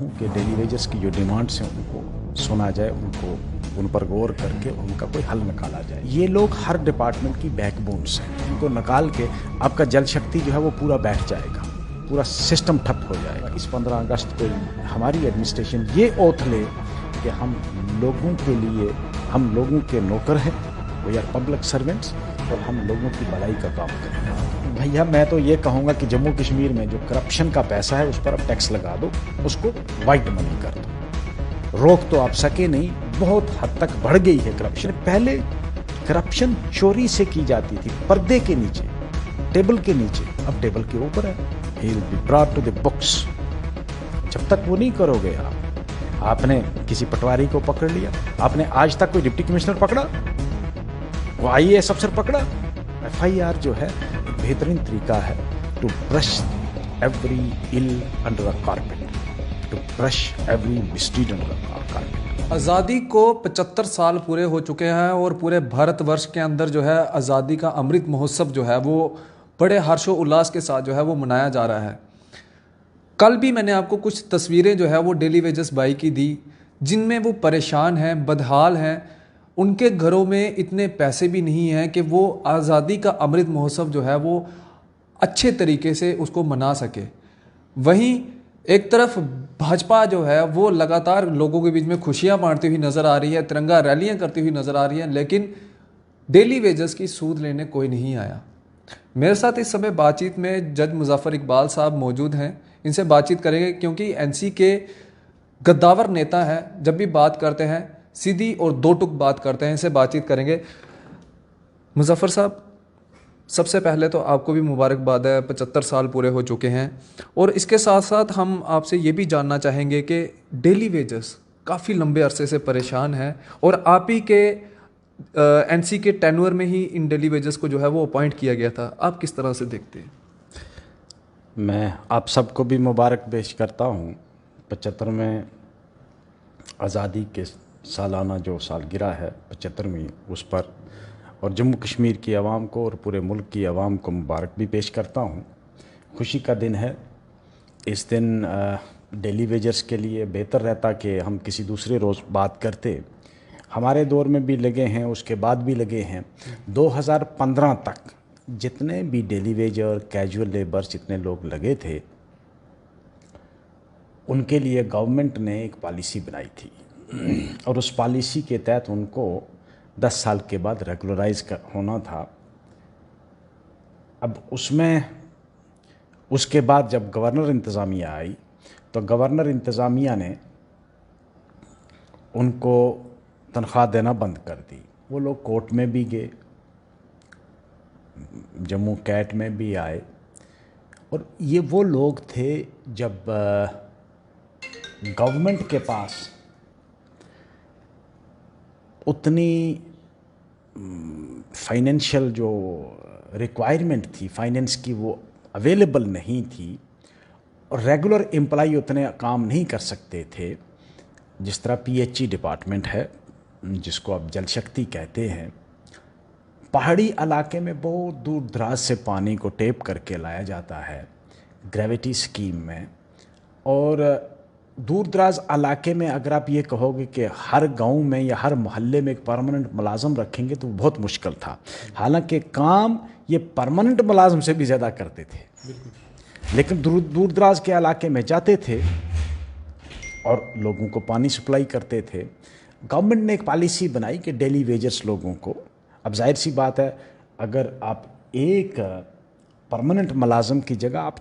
कि daily wagers की जो डिमांड्स हैं उनको सुना जाए, उन पर गौर करके उनका कोई हल निकाला जाए। ये लोग हर डिपार्टमेंट की बैकबोन्स हैं, इनको निकाल के आपका जल शक्ति जो है वो पूरा बैठ जाएगा, पूरा सिस्टम ठप हो जाएगा। इस 15 अगस्त को हमारी एडमिनिस्ट्रेशन ये ओथ ले कि हम लोगों के लिए, हम लोगों के नौकर हैं, वी आर पब्लिक सर्वेंट्स, और हम लोगों की भलाई का काम करेंगे। भैया मैं तो ये कहूँगा कि जम्मू कश्मीर में जो करप्शन का पैसा है उस पर अब टैक्स लगा दो, उसको वाइट मनी कर दो। रोक तो आप सके नहीं, बहुत हद तक बढ़ गई है करप्शन। पहले करप्शन चोरी से की जाती थी, पर्दे के नीचे, टेबल के नीचे, अब टेबल के ऊपर है। He will be brought to the books. जब तक वो नहीं करोगे आपने किसी पटवारी को पकड़ लिया, आपने आज तक कोई डिप्टी कमिश्नर पकड़ा, वो IAS अफसर पकड़ा। FIR जो है बेहतरीन तरीका है to brush every ill under the carpet, to brush every misdeed under the carpet. आज़ादी को 75 साल पूरे हो चुके हैं और पूरे भारतवर्ष के अंदर जो है आज़ादी का अमृत महोत्सव जो है वो बड़े हर्षो उल्लास के साथ जो है वो मनाया जा रहा है। कल भी मैंने आपको कुछ तस्वीरें जो है वो डेली वेजेस भाई की दी, जिनमें वो परेशान हैं, बदहाल हैं, उनके घरों में इतने पैसे भी नहीं हैं कि वो आज़ादी का अमृत महोत्सव जो है वो अच्छे तरीके से उसको मना सके। वहीं एक तरफ भाजपा जो है वो लगातार लोगों के बीच में खुशियां बांटती हुई नज़र आ रही है, तिरंगा रैलियां करती हुई नज़र आ रही है, लेकिन डेली वेजेस की सूद लेने कोई नहीं आया। मेरे साथ इस समय बातचीत में जज मुजफ्फर इकबाल साहब मौजूद हैं, इनसे बातचीत करेंगे क्योंकि NC के गद्दावर नेता हैं, जब भी बात करते हैं सीधी और दो टुक बात करते हैं। इनसे बातचीत करेंगे। मुजफ्फर साहब, सबसे पहले तो आपको भी मुबारकबाद है, 75 साल पूरे हो चुके हैं, और इसके साथ साथ हम आपसे ये भी जानना चाहेंगे कि डेली वेजेस काफ़ी लंबे अरसे से परेशान हैं और आप ही के NC के टेन्योर में ही इन डेली वेजेस को जो है वो अपॉइंट किया गया था। आप किस तरह से देखते हैं? मैं आप सबको भी मुबारक पेश करता हूँ 75वें आज़ादी के सालाना जो सालगिरह है 75वीं, उस पर, और जम्मू कश्मीर की आवाम को और पूरे मुल्क की आवाम को मुबारक भी पेश करता हूँ। खुशी का दिन है। इस दिन डेली वेजर्स के लिए बेहतर रहता कि हम किसी दूसरे रोज़ बात करते। हमारे दौर में भी लगे हैं, उसके बाद भी लगे हैं। 2015 तक जितने भी डेली वेजर, कैजुअल लेबर्स, जितने लोग लगे थे, उनके लिए गवर्नमेंट ने एक पॉलिसी बनाई थी और उस पॉलिसी के तहत उनको 10 साल के बाद रेगुलराइज होना था। अब उसमें उसके बाद जब गवर्नर इंतज़ामिया आई तो गवर्नर इंतज़ामिया ने उनको तनख्वाह देना बंद कर दी। वो लोग कोर्ट में भी गए, जम्मू कैट में भी आए, और ये वो लोग थे जब गवर्नमेंट के पास उतनी फाइनेंशियल जो रिक्वायरमेंट थी, फाइनेंस की, वो अवेलेबल नहीं थी, और रेगुलर एम्प्लॉई उतने काम नहीं कर सकते थे। जिस तरह PHE डिपार्टमेंट है, जिसको आप जल शक्ति कहते हैं, पहाड़ी इलाके में बहुत दूर दराज से पानी को टेप करके लाया जाता है ग्रेविटी स्कीम में, और दूर दराज इलाके में अगर आप ये कहोगे कि हर गांव में या हर मोहल्ले में एक परमानेंट मुलाजम रखेंगे तो बहुत मुश्किल था। हालांकि काम ये परमानेंट मुलाजम से भी ज़्यादा करते थे, लेकिन दूर दराज के इलाके में जाते थे और लोगों को पानी सप्लाई करते थे। गवर्नमेंट ने एक पॉलिसी बनाई कि डेली वेजर्स लोगों को, अब जाहिर सी बात है, अगर आप एक परमानेंट मुलाजम की जगह आप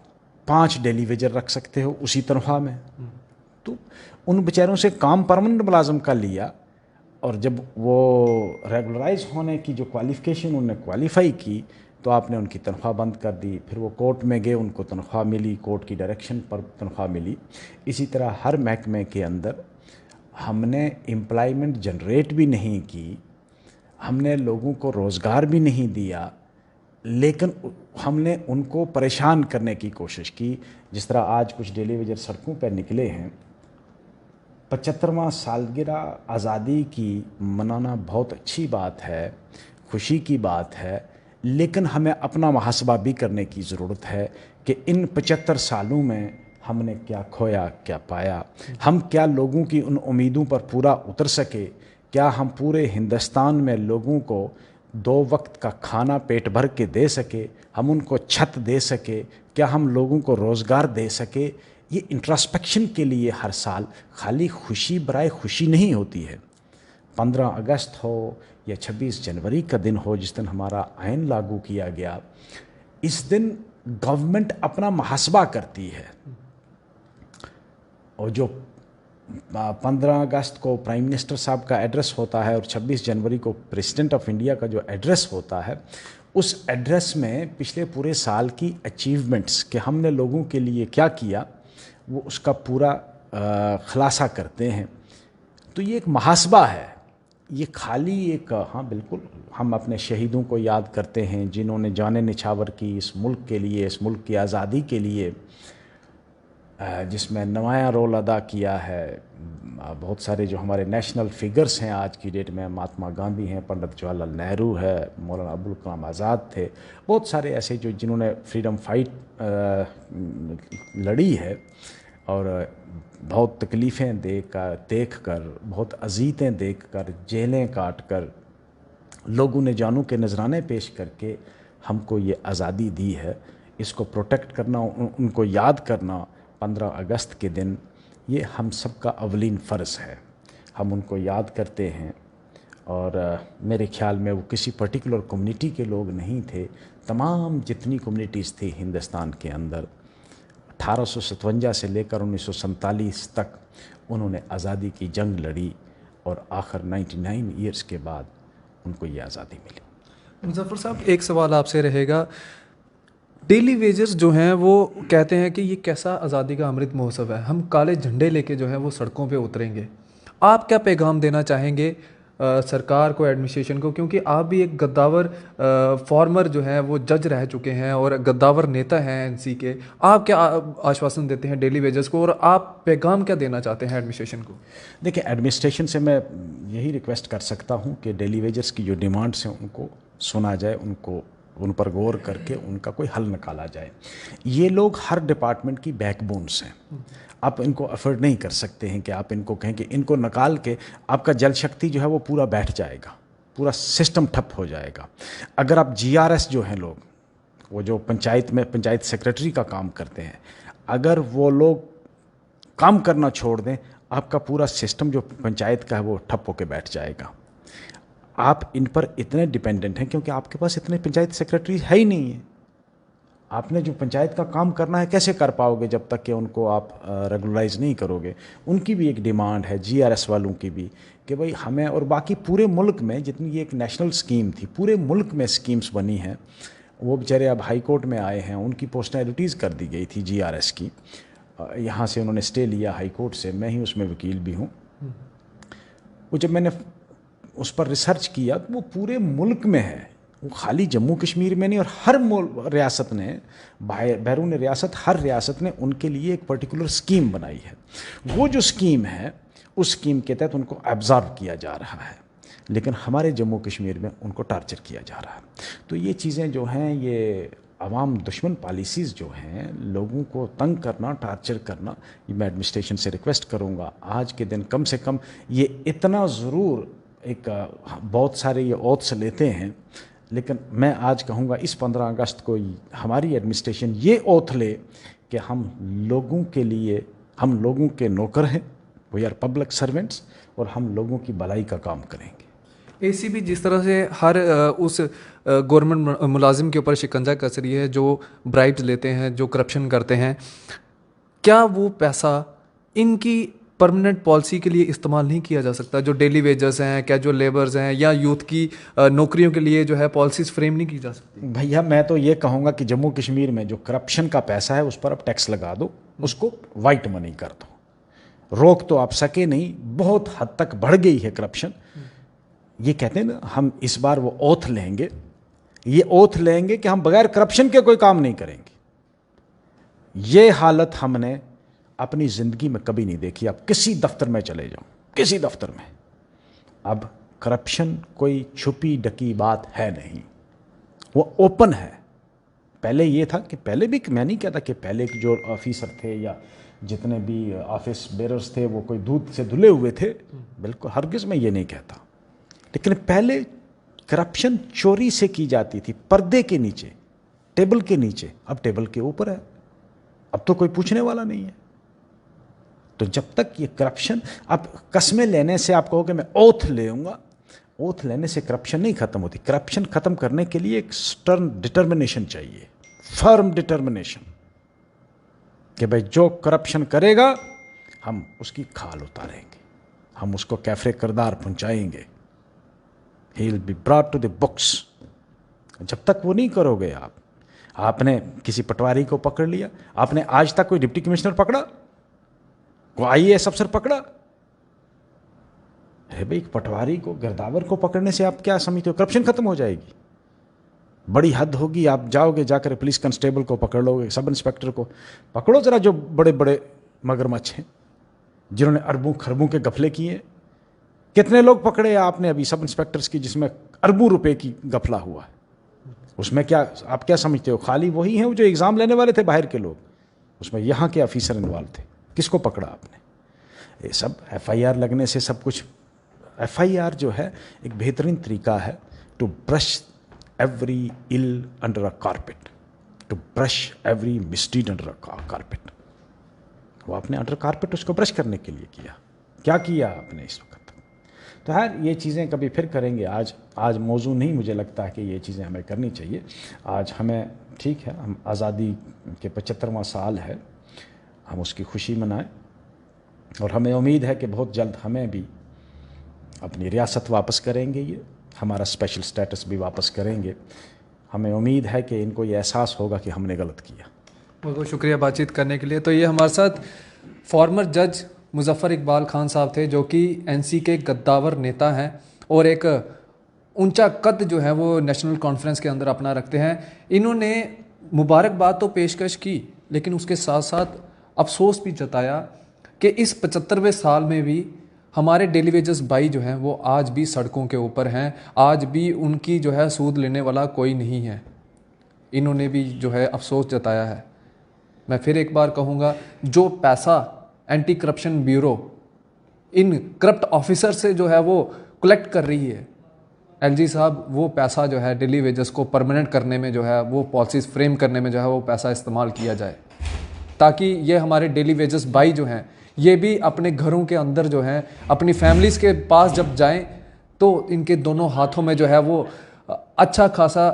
5 डेली वेजर रख सकते हो उसी तनख्वाह में, तो उन बेचारों से काम परमानेंट मुलाजम का लिया, और जब वो रेगुलराइज होने की जो क्वालिफ़िकेशन उन्होंने क्वालिफाई की तो आपने उनकी तनख्वाह बंद कर दी। फिर वो कोर्ट में गए, उनको तनख्वाह मिली, कोर्ट की डायरेक्शन पर तनख्वाह मिली। इसी तरह हर महकमे के अंदर हमने एम्प्लॉयमेंट जनरेट भी नहीं की, हमने लोगों को रोज़गार भी नहीं दिया, लेकिन हमने उनको परेशान करने की कोशिश की। जिस तरह आज कुछ डेली वेजर सड़कों पर निकले हैं। 75वां सालगिरह आज़ादी की मनाना बहुत अच्छी बात है, खुशी की बात है, लेकिन हमें अपना मुहासबा भी करने की ज़रूरत है कि इन 75 सालों में हमने क्या खोया क्या पाया, हम क्या लोगों की उन उम्मीदों पर पूरा उतर सके, क्या हम पूरे हिंदुस्तान में लोगों को 2 वक्त का खाना पेट भर के दे सके, हम उनको छत दे सके, क्या हम लोगों को रोज़गार दे सके। ये इंट्रोस्पेक्शन के लिए हर साल खाली खुशी बराए खुशी नहीं होती है। 15 अगस्त हो या 26 जनवरी का दिन हो जिस दिन हमारा आइन लागू किया गया, इस दिन गवर्नमेंट अपना मुहासबा करती है। और जो 15 अगस्त को प्राइम मिनिस्टर साहब का एड्रेस होता है और 26 जनवरी को प्रेसिडेंट ऑफ इंडिया का जो एड्रेस होता है, उस एड्रेस में पिछले पूरे साल की अचीवमेंट्स कि हमने लोगों के लिए क्या किया, वो उसका पूरा खुलासा करते हैं। तो ये एक मुहासबा है, ये खाली एक, हाँ बिल्कुल, हम अपने शहीदों को याद करते हैं जिन्होंने जाने निछावर की इस मुल्क के लिए, इस मुल्क की आज़ादी के लिए, जिसमें नुमायाँ रोल अदा किया है। बहुत सारे जो हमारे नेशनल फिगर्स हैं आज की डेट में, महात्मा गांधी हैं, पंडित जवाहरलाल नेहरू है, मौलाना अबुल कलाम आज़ाद थे, बहुत सारे ऐसे जो जिन्होंने फ्रीडम फाइट लड़ी है और बहुत तकलीफ़ें देख कर, बहुत अज़ीतें देख कर, जेलें काट कर, लोगों ने जानों के नजराने पेश करके हमको ये आज़ादी दी है। इसको प्रोटेक्ट करना, उनको याद करना 15 अगस्त के दिन, ये हम सब का अवलीन फ़र्ज़ है। हम उनको याद करते हैं और मेरे ख्याल में वो किसी पर्टिकुलर कम्युनिटी के लोग नहीं थे, तमाम जितनी कम्युनिटीज़ थी हिंदुस्तान के अंदर 1857 से लेकर 1947 तक उन्होंने आज़ादी की जंग लड़ी और आखिर 99 ईयर्स के बाद उनको ये आज़ादी मिली। मुज़फ़्फ़र साहब, एक सवाल आपसे रहेगा, डेली वेजर्स जो हैं वो कहते हैं कि ये कैसा आज़ादी का अमृत महोत्सव है, हम काले झंडे लेके जो है वो सड़कों पे उतरेंगे। आप क्या पैगाम देना चाहेंगे सरकार को, एडमिनिस्ट्रेशन को, क्योंकि आप भी एक गद्दावर फॉर्मर जो है वो जज रह चुके हैं और गद्दावर नेता हैं एनसी के, आप क्या आश्वासन देते हैं डेली वेजर्स को और आप पैगाम क्या देना चाहते हैं एडमिनिस्ट्रेशन को? देखिए, एडमिनिस्ट्रेशन से मैं यही रिक्वेस्ट कर सकता हूँ कि डेली वेजर्स की जो डिमांड्स हैं उनको सुना जाए, उन पर गौर करके उनका कोई हल निकाला जाए। ये लोग हर डिपार्टमेंट की बैकबोन्स हैं, आप इनको अफोर्ड नहीं कर सकते हैं कि आप इनको कहें कि इनको निकाल के आपका जल शक्ति जो है वो पूरा बैठ जाएगा, पूरा सिस्टम ठप हो जाएगा। अगर आप जीआरएस जो हैं लोग, वो जो पंचायत में पंचायत सेक्रेटरी का काम करते हैं, अगर वो लोग काम करना छोड़ दें, आपका पूरा सिस्टम जो पंचायत का है वो ठप होकर बैठ जाएगा। आप इन पर इतने डिपेंडेंट हैं क्योंकि आपके पास इतने पंचायत सेक्रेटरी है ही नहीं है। आपने जो पंचायत का काम करना है कैसे कर पाओगे जब तक कि उनको आप रेगुलराइज नहीं करोगे। उनकी भी एक डिमांड है, जीआरएस वालों की भी, कि भाई हमें, और बाकी पूरे मुल्क में जितनी ये एक नेशनल स्कीम थी, पूरे मुल्क में स्कीम्स बनी हैं, वो बेचारे अब हाई कोर्ट में आए हैं, उनकी पोस्टैलिटीज़ कर दी गई थी जीआरएस की, यहाँ से उन्होंने स्टे लिया हाई कोर्ट से, मैं ही उसमें वकील भी हूँ। वो जब मैंने उस पर रिसर्च किया तो वो पूरे मुल्क में है, वो खाली जम्मू कश्मीर में नहीं, और हर रियासत ने, बैरून रियासत, हर रियासत ने उनके लिए एक पर्टिकुलर स्कीम बनाई है। वो जो स्कीम है उस स्कीम के तहत उनको एब्जॉर्ब किया जा रहा है, लेकिन हमारे जम्मू कश्मीर में उनको टार्चर किया जा रहा है। तो ये चीज़ें जो हैं, ये अवाम दुश्मन पॉलिसीज़ जो हैं, लोगों को तंग करना, टार्चर करना, ये मैं एडमिनिस्ट्रेशन से रिक्वेस्ट करूँगा आज के दिन कम से कम ये इतना ज़रूर, एक बहुत सारे ये ओथ्स लेते हैं, लेकिन मैं आज कहूँगा इस 15 अगस्त को हमारी एडमिनिस्ट्रेशन ये ओथ ले कि हम लोगों के लिए, हम लोगों के नौकर हैं, वी आर पब्लिक सर्वेंट्स, और हम लोगों की भलाई का काम करेंगे। एसीबी जिस तरह से हर उस गवर्नमेंट मुलाजिम के ऊपर शिकंजा कस रही है जो ब्राइब्स लेते हैं, जो करप्शन करते हैं, क्या वो पैसा इनकी परमानेंट पॉलिसी के लिए इस्तेमाल नहीं किया जा सकता? जो डेली वेजर्स हैं, कैजुअल लेबर्स हैं, या यूथ की नौकरियों के लिए जो है पॉलिसीज़ फ्रेम नहीं की जा सकती? भैया मैं तो ये कहूँगा कि जम्मू कश्मीर में जो करप्शन का पैसा है उस पर अब टैक्स लगा दो, उसको वाइट मनी कर दो। रोक तो आप सके नहीं, बहुत हद तक बढ़ गई है करप्शन। ये कहते हैं ना, हम इस बार वो ओथ लेंगे, ये ओथ लेंगे कि हम बगैर करप्शन के कोई काम नहीं करेंगे। ये हालत हमने अपनी ज़िंदगी में कभी नहीं देखी। आप किसी दफ्तर में चले जाओ, किसी दफ्तर में, अब करप्शन कोई छुपी ढकी बात है नहीं, वो ओपन है, पहले ये था कि पहले भी, मैं नहीं कहता कि पहले के जो ऑफिसर थे या जितने भी ऑफिस बेरर्स थे वो कोई दूध से धुले हुए थे, बिल्कुल हरगिज़ मैं ये नहीं कहता, लेकिन पहले करप्शन चोरी से की जाती थी, पर्दे के नीचे, टेबल के नीचे। अब टेबल के ऊपर है, अब तो कोई पूछने वाला नहीं है। तो जब तक ये करप्शन, अब कस्में लेने से आप कहोगे मैं ओथ लेऊंगा, ओथ लेने से करप्शन नहीं खत्म होती। करप्शन खत्म करने के लिए एक स्टर्न डिटर्मिनेशन चाहिए, फर्म डिटर्मिनेशन, कि भाई जो करप्शन करेगा हम उसकी खाल उतारेंगे, हम उसको कैफे किरदार पहुंचाएंगे, he will be brought to the books. जब तक वो नहीं करोगे आप, आपने किसी पटवारी को पकड़ लिया, आपने आज तक कोई डिप्टी कमिश्नर पकड़ा, कोई आईएएस अफसर पकड़ा है? भाई पटवारी को, गिरदावर को पकड़ने से आप क्या समझते हो करप्शन खत्म हो जाएगी? बड़ी हद होगी, आप जाओगे जाकर पुलिस कांस्टेबल को पकड़ लोगे, सब इंस्पेक्टर को पकड़ो जरा, जो बड़े बड़े मगरमच्छ हैं जिन्होंने अरबों खरबों के गफले किए। कितने लोग पकड़े आपने अभी सब इंस्पेक्टर्स की जिसमें अरबों रुपए की गफला हुआ है? उसमें क्या आप क्या समझते हो खाली वही हैं जो एग्ज़ाम लेने वाले थे बाहर के लोग? उसमें यहाँ के ऑफिसर इन्वॉल्व थे। किसको पकड़ा आपने? ये सब एफआईआर लगने से सब कुछ, एफआईआर जो है एक बेहतरीन तरीका है to brush every ill under a carpet, to brush every misdeed under a carpet. वो आपने अंडर कारपेट उसको ब्रश करने के लिए किया। क्या किया आपने इस वक्त? तो यार ये चीज़ें कभी फिर करेंगे, आज मौजू नहीं मुझे लगता है कि ये चीज़ें हमें करनी चाहिए। आज हमें, ठीक है, हम आज़ादी के 75वां साल है, हम उसकी खुशी मनाएं और हमें उम्मीद है कि बहुत जल्द हमें भी अपनी रियासत वापस करेंगे, ये हमारा स्पेशल स्टेटस भी वापस करेंगे। हमें उम्मीद है कि इनको ये एहसास होगा कि हमने गलत किया। बहुत बहुत शुक्रिया बातचीत करने के लिए। तो ये हमारे साथ फॉर्मर जज मुजफ्फर इकबाल खान साहब थे, जो कि एनसी के गद्दावर नेता हैं और एक ऊंचा कद जो है वो नेशनल कॉन्फ्रेंस के अंदर अपना रखते हैं। इन्होंने मुबारकबाद तो पेशकश की, लेकिन उसके साथ साथ अफसोस भी जताया कि इस 75वें साल में भी हमारे डेली वेजेस भाई जो हैं वो आज भी सड़कों के ऊपर हैं, आज भी उनकी जो है सूद लेने वाला कोई नहीं है। इन्होंने भी जो है अफसोस जताया है। मैं फिर एक बार कहूँगा, जो पैसा एंटी करप्शन ब्यूरो इन करप्ट ऑफिसर से जो है वो कलेक्ट कर रही है, एलजी साहब वो पैसा जो है डेली वेजेस को परमानेंट करने में जो है वो पॉलिसीज फ्रेम करने में जो है वो पैसा इस्तेमाल किया जाए, ताकि ये हमारे डेली वेजेस भाई जो हैं ये भी अपने घरों के अंदर जो हैं अपनी फैमिलीज के पास जब जाएं तो इनके दोनों हाथों में जो है वो अच्छा खासा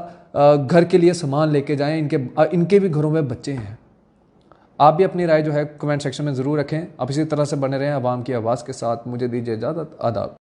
घर के लिए सामान लेके जाएं। इनके भी घरों में बच्चे हैं। आप भी अपनी राय जो है कमेंट सेक्शन में ज़रूर रखें। आप इसी तरह से बने रहें आवाम की आवाज़ के साथ। मुझे दीजिए इजाज़त। आदाब।